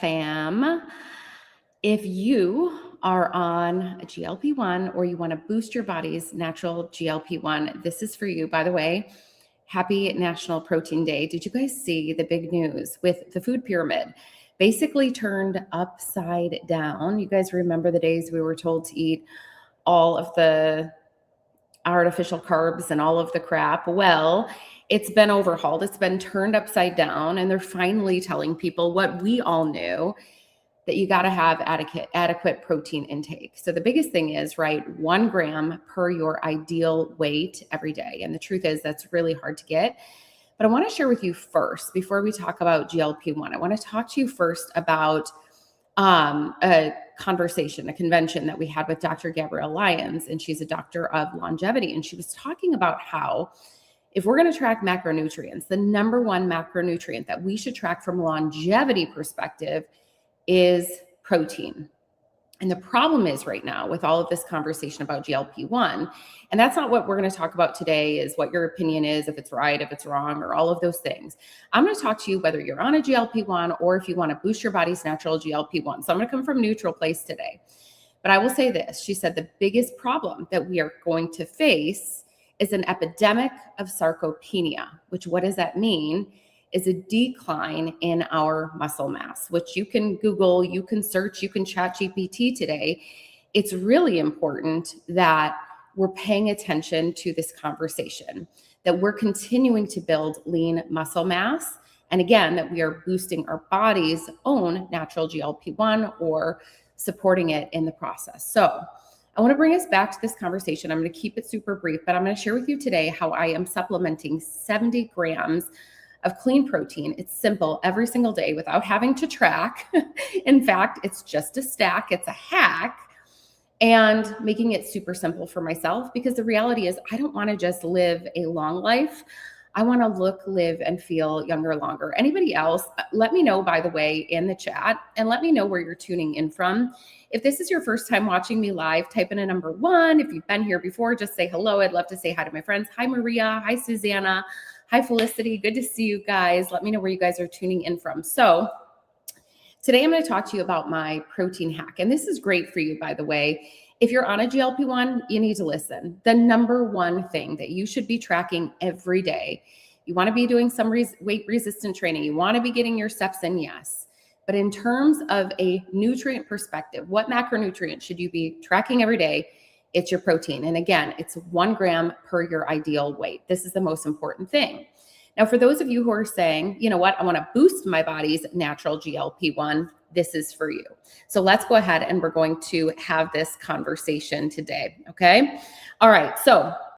fam. If you are on a GLP-1 or you want to boost your body's natural GLP-1, this is for you. By the way, happy National Protein Day. Did you guys see the big news with the food pyramid basically turned upside down? You guys remember the days we were told to eat all of the artificial carbs and all of the crap? Well, it's been overhauled. It's been turned upside down, and they're finally telling people what we all knew, that you got to have adequate protein intake. So the biggest thing is, right, 1 gram per your ideal weight every day. And the truth is that's really hard to get. But I want to share with you first, before we talk about GLP-1, I want to talk to you first about a conversation, a convention that we had with Dr. Gabrielle Lyons, and she's a doctor of longevity. And she was talking about how if we're going to track macronutrients, the number one macronutrient that we should track from a longevity perspective is protein. And the problem is right now with all of this conversation about GLP-1, and that's not what we're going to talk about today, is what your opinion is, if it's right, if it's wrong, or all of those things. I'm going to talk to you whether you're on a GLP-1 or if you want to boost your body's natural GLP-1. So I'm going to come from neutral place today. But I will say this. She said the biggest problem that we are going to face is an epidemic of sarcopenia, which, what does that mean? Is a decline in our muscle mass, which you can Google, you can search, you can chat GPT today. It's really important that we're paying attention to this conversation, that we're continuing to build lean muscle mass. And again, that we are boosting our body's own natural GLP-1 or supporting it in the process. So I want to bring us back to this conversation. I'm going to keep it super brief, but I'm going to share with you today how I am supplementing 70 grams of clean protein. It's simple every single day without having to track. In fact, it's just a stack. It's a hack, and making it super simple for myself, because the reality is I don't want to just live a long life. I want to look, live, and feel younger longer. Anybody else? Let me know, by the way, in the chat, and let me know where you're tuning in from. If this is your first time watching me live, type in a number 1. If you've been here before, just say hello. I'd love to say hi to my friends. Hi, Maria. Hi, Susanna. Hi, Felicity. Good to see you guys. Let me know where you guys are tuning in from. So today I'm going to talk to you about my protein hack. And this is great for you, by the way. If you're on a GLP-1, you need to listen. The number one thing that you should be tracking every day, you want to be doing some weight resistant training. You want to be getting your steps in, yes. But in terms of a nutrient perspective, what macronutrient should you be tracking every day? It's your protein. And again, it's 1 gram per your ideal weight. This is the most important thing. Now, for those of you who are saying, you know what, I want to boost my body's natural GLP-1, this is for you. So let's go ahead and we're going to have this conversation today. Okay. All right. So